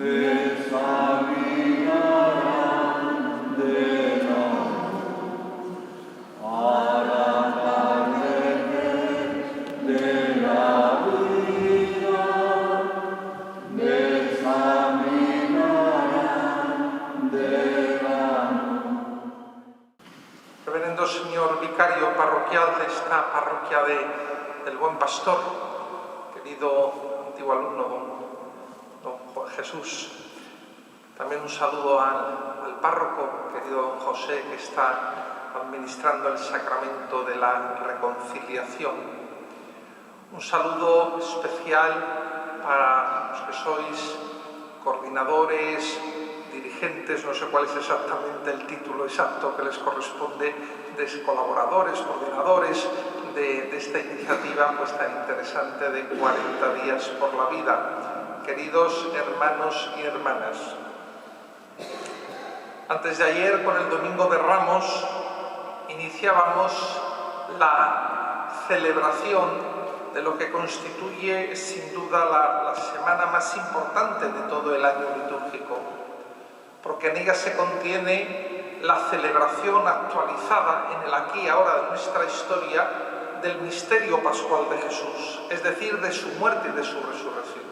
examinarán de la para padecer de la vida, me examinarán de la. Reverendo señor vicario parroquial de esta parroquia del Buen Pastor, querido antiguo alumno don Juan Jesús, también un saludo al párroco, querido don José, que está administrando el sacramento de la reconciliación. Un saludo especial para los que sois coordinadores, dirigentes, no sé cuál es exactamente el título exacto que les corresponde, de colaboradores, coordinadores de esta iniciativa pues tan interesante de 40 días por la vida. Queridos hermanos y hermanas, antes de ayer, con el Domingo de Ramos, iniciábamos la celebración de lo que constituye sin duda la semana más importante de todo el año litúrgico, porque en ella se contiene la celebración actualizada en el aquí y ahora de nuestra historia del misterio pascual de Jesús, es decir, de su muerte y de su resurrección.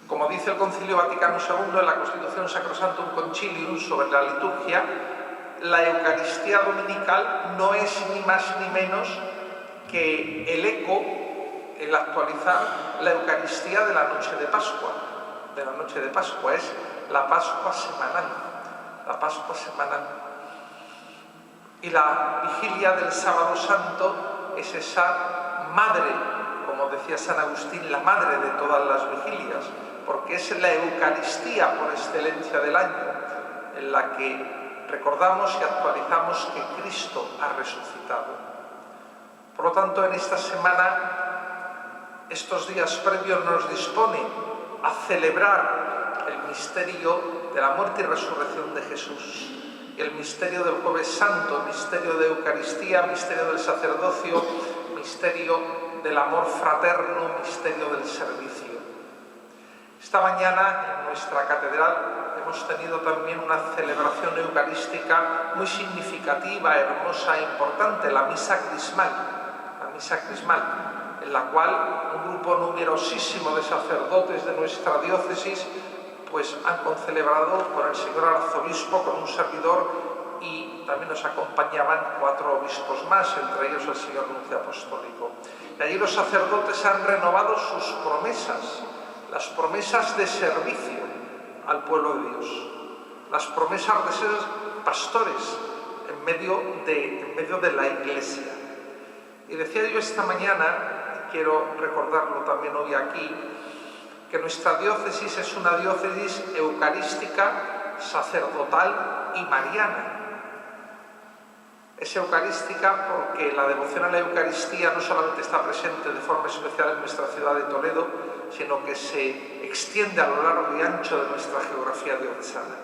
Como dice el Concilio Vaticano II en la Constitución Sacrosanctum Concilium sobre la liturgia, la Eucaristía dominical no es ni más ni menos que el eco, el actualizar la Eucaristía de la noche de Pascua. De la noche de Pascua es la Pascua semanal, la Pascua semanal. Y la vigilia del Sábado Santo es esa madre, como decía San Agustín, la madre de todas las vigilias, porque es la Eucaristía por excelencia del año, en la que recordamos y actualizamos que Cristo ha resucitado. Por lo tanto, en esta semana, estos días previos nos dispone a celebrar el misterio de la muerte y resurrección de Jesús, y el misterio del Jueves Santo, misterio de Eucaristía, misterio del sacerdocio, misterio del amor fraterno, misterio del servicio. Esta mañana en nuestra catedral hemos tenido también una celebración eucarística muy significativa, hermosa e importante, la misa crismal, en la cual un grupo numerosísimo de sacerdotes de nuestra diócesis pues han concelebrado con el señor arzobispo, con un servidor, y también nos acompañaban 4 obispos más, entre ellos el señor nuncio apostólico. Y allí los sacerdotes han renovado sus promesas, las promesas de servicio al pueblo de Dios, las promesas de ser pastores en medio de la Iglesia. Y decía yo esta mañana, y quiero recordarlo también hoy aquí, que nuestra diócesis es una diócesis eucarística, sacerdotal y mariana. Es eucarística porque la devoción a la Eucaristía no solamente está presente de forma especial en nuestra ciudad de Toledo, sino que se extiende a lo largo y ancho de nuestra geografía diocesana.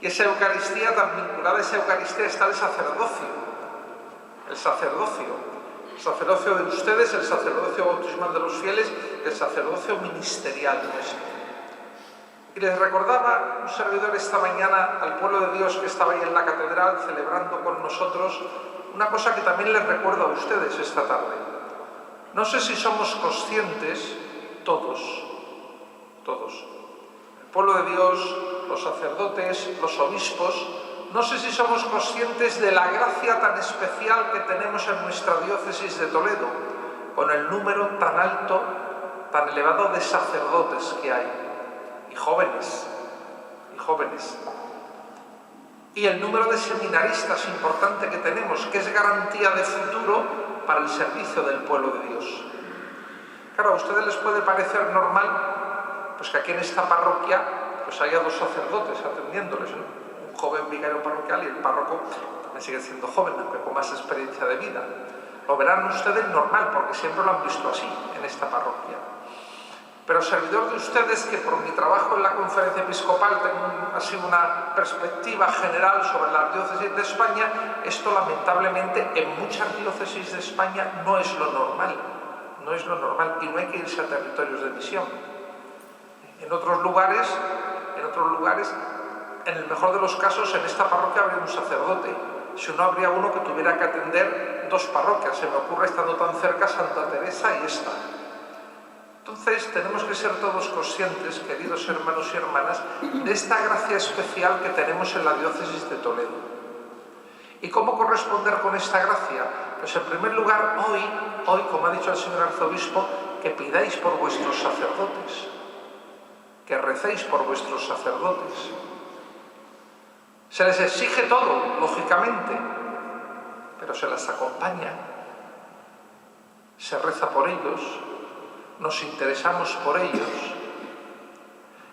Y esa Eucaristía, tan vinculada a esa Eucaristía, está el sacerdocio. El sacerdocio de ustedes, el sacerdocio bautismal de los fieles, el sacerdocio ministerial nuestro. Y les recordaba un servidor esta mañana al pueblo de Dios que estaba ahí en la catedral celebrando con nosotros una cosa que también les recuerdo a ustedes esta tarde. No sé si somos conscientes todos, el pueblo de Dios, los sacerdotes, los obispos, no sé si somos conscientes de la gracia tan especial que tenemos en nuestra diócesis de Toledo, con el número tan alto, tan elevado de sacerdotes que hay, y jóvenes, y el número de seminaristas importante que tenemos, que es garantía de futuro para el servicio del pueblo de Dios. Claro, a ustedes les puede parecer normal pues que aquí en esta parroquia pues haya 2 sacerdotes atendiéndoles, ¿no? Un joven vicario parroquial y el párroco también sigue siendo joven, aunque con más experiencia de vida. Lo verán ustedes normal, porque siempre lo han visto así en esta parroquia. Pero servidor de ustedes, que por mi trabajo en la conferencia episcopal tengo así una perspectiva general sobre las diócesis de España, esto lamentablemente en muchas diócesis de España no es lo normal, y no hay que irse a territorios de misión. En otros lugares, en el mejor de los casos, en esta parroquia habría un sacerdote. Si no, habría uno que tuviera que atender 2 parroquias. Se me ocurre, estando tan cerca, Santa Teresa y esta. Entonces, tenemos que ser todos conscientes, queridos hermanos y hermanas, de esta gracia especial que tenemos en la diócesis de Toledo. ¿Y cómo corresponder con esta gracia? Pues en primer lugar, hoy, como ha dicho el señor arzobispo, que pidáis por vuestros sacerdotes, que recéis por vuestros sacerdotes. Se les exige todo, lógicamente, pero se les acompaña, se reza por ellos, nos interesamos por ellos.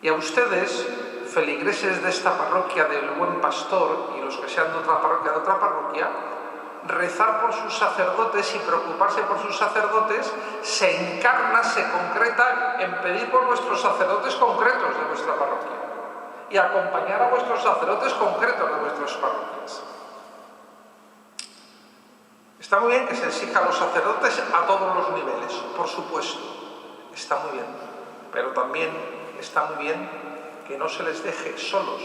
Y a ustedes, feligreses de esta parroquia del Buen Pastor y los que sean de otra parroquia, rezar por sus sacerdotes y preocuparse por sus sacerdotes se encarna, se concreta en pedir por vuestros sacerdotes concretos de vuestra parroquia y acompañar a vuestros sacerdotes concretos de vuestras parroquias. Está muy bien que se exija a los sacerdotes a todos los niveles, por supuesto, está muy bien, pero también está muy bien que no se les deje solos.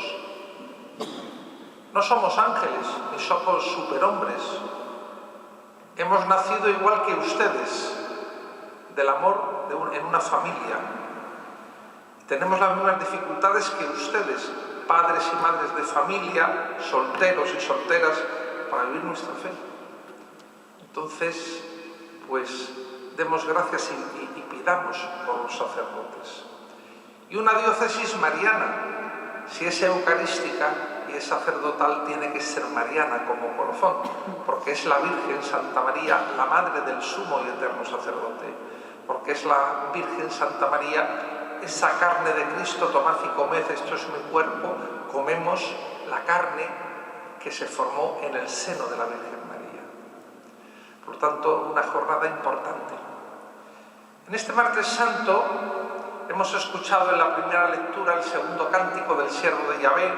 No somos ángeles, ni somos superhombres. Hemos nacido igual que ustedes, del amor en una familia. Tenemos las mismas dificultades que ustedes, padres y madres de familia, solteros y solteras, para vivir nuestra fe. Entonces, pues, demos gracias y pidamos por los sacerdotes. Y una diócesis mariana, si es eucarística y es sacerdotal, tiene que ser mariana como colofón, porque es la Virgen Santa María, la madre del sumo y eterno sacerdote, porque es la Virgen Santa María, esa carne de Cristo, tomad y comed, esto es mi cuerpo, comemos la carne que se formó en el seno de la Virgen María. Por lo tanto, una jornada importante. En este martes santo hemos escuchado en la primera lectura el segundo cántico del siervo de Yahvé,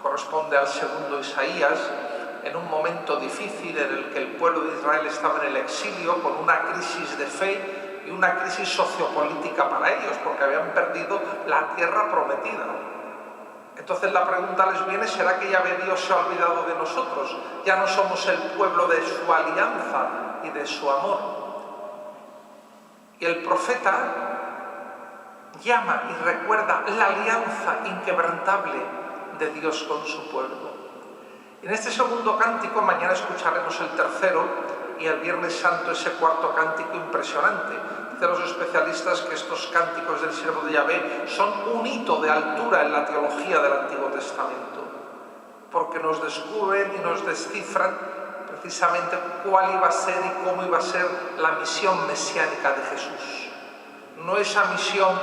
corresponde al segundo Isaías, en un momento difícil en el que el pueblo de Israel estaba en el exilio con una crisis de fe y una crisis sociopolítica para ellos, porque habían perdido la tierra prometida. Entonces la pregunta les viene, ¿será que Yahvé Dios se ha olvidado de nosotros? Ya no somos el pueblo de su alianza y de su amor. Y el profeta llama y recuerda la alianza inquebrantable de Dios con su pueblo. En este segundo cántico, mañana escucharemos el tercero y el Viernes Santo ese cuarto cántico impresionante. Dicen los especialistas que estos cánticos del siervo de Yahvé son un hito de altura en la teología del Antiguo Testamento, porque nos descubren y nos descifran precisamente cuál iba a ser y cómo iba a ser la misión mesiánica de Jesús. No esa misión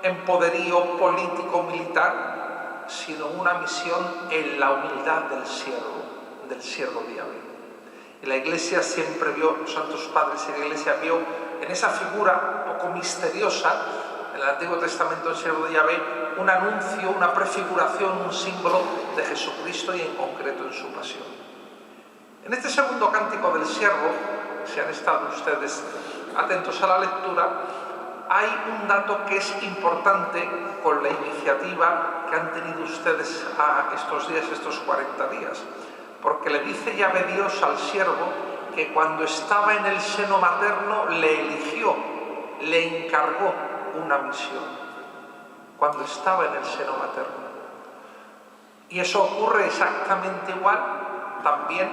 en poderío político-militar, sino una misión en la humildad del siervo de Yahvé. Y la Iglesia siempre vio, los santos padres de la Iglesia vio en esa figura poco misteriosa, en el Antiguo Testamento el siervo de Yahvé, un anuncio, una prefiguración, un símbolo de Jesucristo y en concreto en su pasión. En este segundo cántico del siervo, si han estado ustedes atentos a la lectura, hay un dato que es importante con la iniciativa que han tenido ustedes estos días, estos 40 días, porque le dice Yahvé Dios al siervo que cuando estaba en el seno materno le eligió, le encargó una misión, cuando estaba en el seno materno. Y eso ocurre exactamente igual también,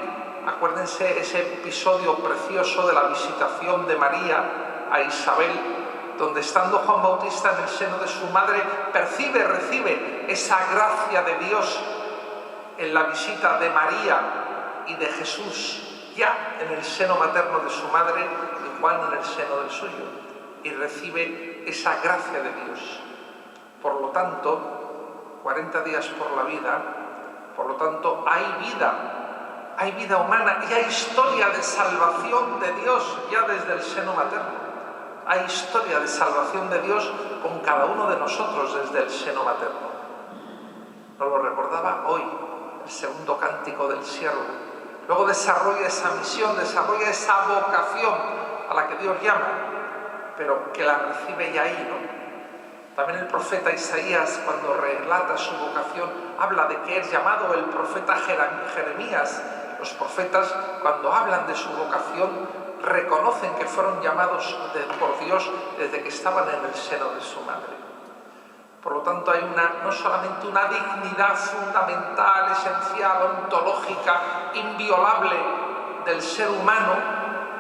acuérdense ese episodio precioso de la visitación de María a Isabel, donde estando Juan Bautista en el seno de su madre, recibe esa gracia de Dios en la visita de María y de Jesús, ya en el seno materno de su madre y Juan en el seno del suyo, y recibe esa gracia de Dios. Por lo tanto, 40 días por la vida, por lo tanto hay vida humana y hay historia de salvación de Dios ya desde el seno materno. Hay historia de salvación de Dios con cada uno de nosotros desde el seno materno. Nos lo recordaba hoy el segundo cántico del siervo. Luego desarrolla esa misión, desarrolla esa vocación a la que Dios llama, pero que la recibe ya ahí, ¿no? También el profeta Isaías, cuando relata su vocación, habla de que es llamado el profeta Jeremías. Los profetas, cuando hablan de su vocación, reconocen que fueron llamados por Dios desde que estaban en el seno de su madre. Por lo tanto, hay no solamente una dignidad fundamental, esencial, ontológica, inviolable del ser humano,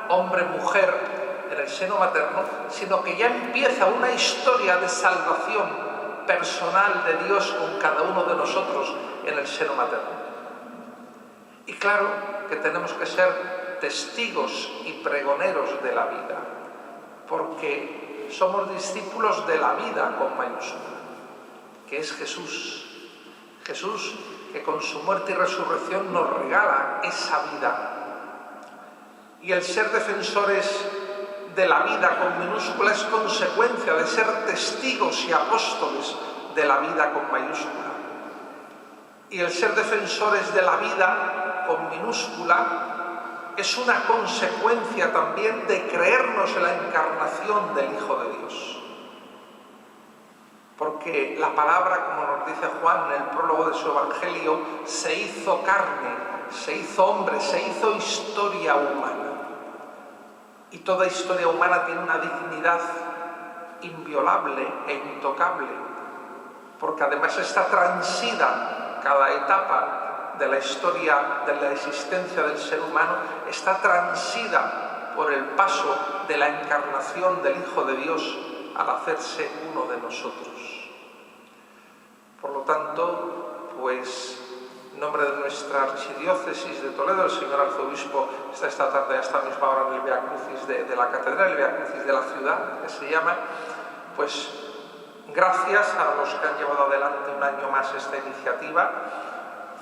hombre, mujer, en el seno materno, sino que ya empieza una historia de salvación personal de Dios con cada uno de nosotros en el seno materno. Y claro que tenemos que ser testigos y pregoneros de la vida, porque somos discípulos de la vida con mayúscula, que es Jesús. Jesús que con su muerte y resurrección nos regala esa vida. Y el ser defensores de la vida con minúscula es consecuencia de ser testigos y apóstoles de la vida con mayúscula. Y el ser defensores de la vida con minúscula es una consecuencia también de creernos en la encarnación del Hijo de Dios. Porque la palabra, como nos dice Juan en el prólogo de su Evangelio, se hizo carne, se hizo hombre, se hizo historia humana. Y toda historia humana tiene una dignidad inviolable e intocable, porque además está transida cada etapa de la historia, de la existencia del ser humano, está transida por el paso de la encarnación del Hijo de Dios al hacerse uno de nosotros. Por lo tanto, pues, en nombre de nuestra archidiócesis de Toledo, el señor arzobispo está esta tarde, a esta misma hora, en el Via Crucis de la catedral, el Via Crucis de la ciudad, que se llama, pues gracias a los que han llevado adelante un año más esta iniciativa.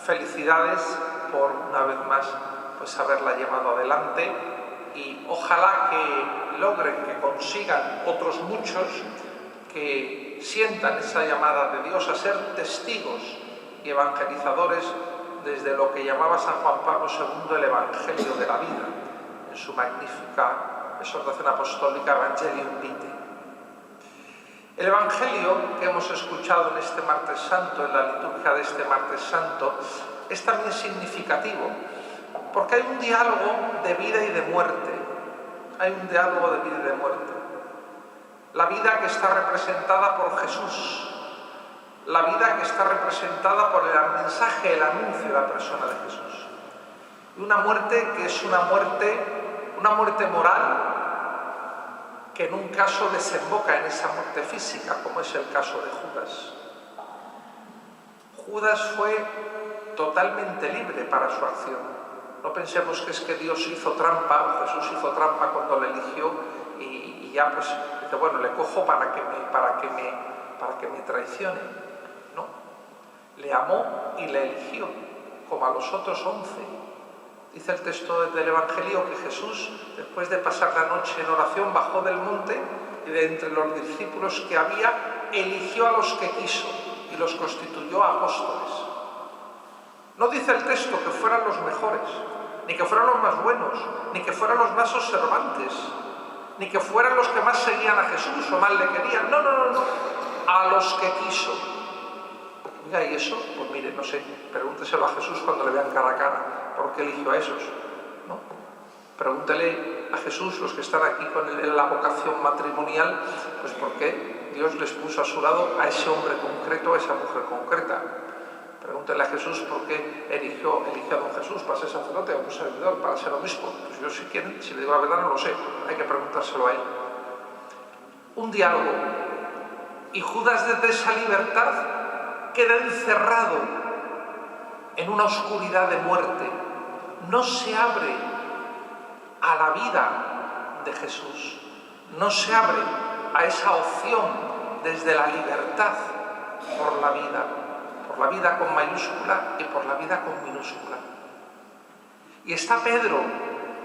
Felicidades por una vez más pues haberla llevado adelante, y ojalá que logren, que consigan otros muchos que sientan esa llamada de Dios a ser testigos y evangelizadores desde lo que llamaba San Juan Pablo II el Evangelio de la vida, en su magnífica exhortación apostólica Evangelium Vitae. El Evangelio que hemos escuchado en este Martes Santo, en la liturgia de este Martes Santo, es también significativo, porque hay un diálogo de vida y de muerte. Hay un diálogo de vida y de muerte. La vida que está representada por Jesús, la vida que está representada por el mensaje, el anuncio de la persona de Jesús. Y una muerte que es una muerte moral, que en un caso desemboca en esa muerte física, como es el caso de Judas. Judas fue totalmente libre para su acción. No pensemos que es que Dios hizo trampa, o Jesús hizo trampa cuando le eligió y ya pues dice, bueno, le cojo para que me traicione. No, le amó y le eligió, como a los otros 11. Dice el texto del Evangelio que Jesús, después de pasar la noche en oración, bajó del monte y de entre los discípulos que había, eligió a los que quiso y los constituyó apóstoles. No dice el texto que fueran los mejores, ni que fueran los más buenos, ni que fueran los más observantes, ni que fueran los que más seguían a Jesús o más le querían. No. A los que quiso. Oiga, ¿y eso? Pues mire, no sé, pregúnteselo a Jesús cuando le vean cara a cara. ¿Por qué eligió a esos? ¿No? Pregúntele a Jesús, los que están aquí con la vocación matrimonial, pues por qué Dios les puso a su lado a ese hombre concreto, a esa mujer concreta. Pregúntele a Jesús por qué eligió a don Jesús para ser sacerdote o un servidor, para ser obispo. Pues yo, si quieren, si le digo la verdad, no lo sé. Hay que preguntárselo a él. Un diálogo. Y Judas, desde esa libertad, queda encerrado en una oscuridad de muerte. No se abre a la vida de Jesús. No se abre a esa opción desde la libertad por la vida con mayúscula y por la vida con minúscula. Y está Pedro,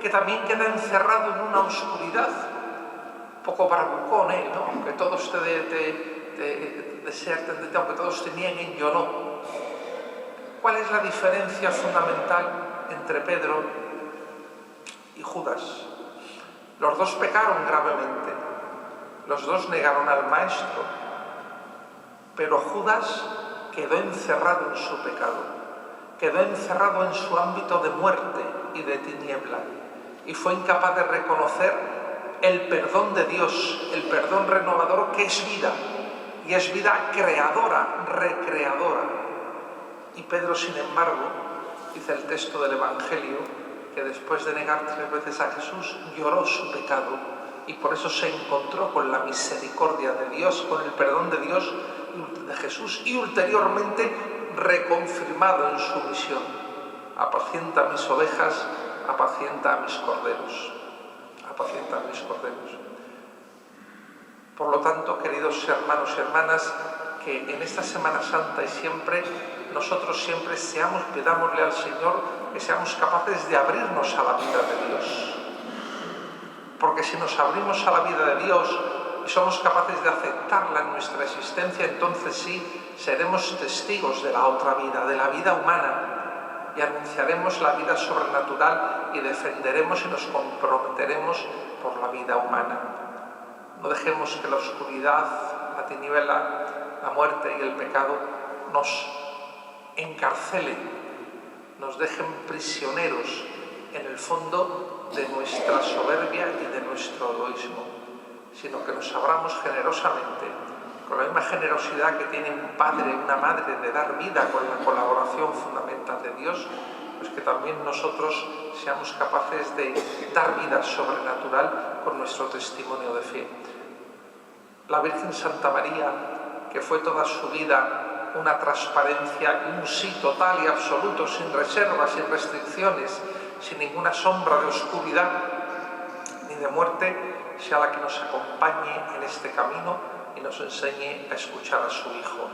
que también queda encerrado en una oscuridad, poco bravucón, ¿no? Aunque todos te deserten, aunque todos te nieguen, yo no. ¿Cuál es la diferencia fundamental entre Pedro y Judas? Los dos pecaron gravemente, los dos negaron al Maestro, Pero Judas quedó encerrado en su pecado, quedó encerrado en su ámbito de muerte y de tiniebla, y fue incapaz de reconocer el perdón de Dios, el perdón renovador que es vida, y es vida creadora, recreadora. Y Pedro, sin embargo, dice el texto del Evangelio, que después de negar 3 veces a Jesús, lloró su pecado, y por eso se encontró con la misericordia de Dios, con el perdón de Dios, de Jesús, y ulteriormente reconfirmado en su misión: apacienta mis ovejas, apacienta a mis corderos, apacienta a mis corderos. Por lo tanto, queridos hermanos y hermanas, que en esta Semana Santa y siempre, nosotros siempre pidámosle al Señor que seamos capaces de abrirnos a la vida de Dios. Porque si nos abrimos a la vida de Dios y somos capaces de aceptarla en nuestra existencia, entonces sí seremos testigos de la otra vida, de la vida humana, y anunciaremos la vida sobrenatural y defenderemos y nos comprometeremos por la vida humana. No dejemos que la oscuridad, la tiniebla, la muerte y el pecado nos encarcelen, nos dejen prisioneros en el fondo de nuestra soberbia y de nuestro egoísmo, sino que nos abramos generosamente, con la misma generosidad que tiene un padre, una madre, de dar vida con la colaboración fundamental de Dios, pues que también nosotros seamos capaces de dar vida sobrenatural con nuestro testimonio de fe. La Virgen Santa María, que fue toda su vida una transparencia, un sí total y absoluto, sin reservas, sin restricciones, sin ninguna sombra de oscuridad ni de muerte, sea la que nos acompañe en este camino y nos enseñe a escuchar a su Hijo.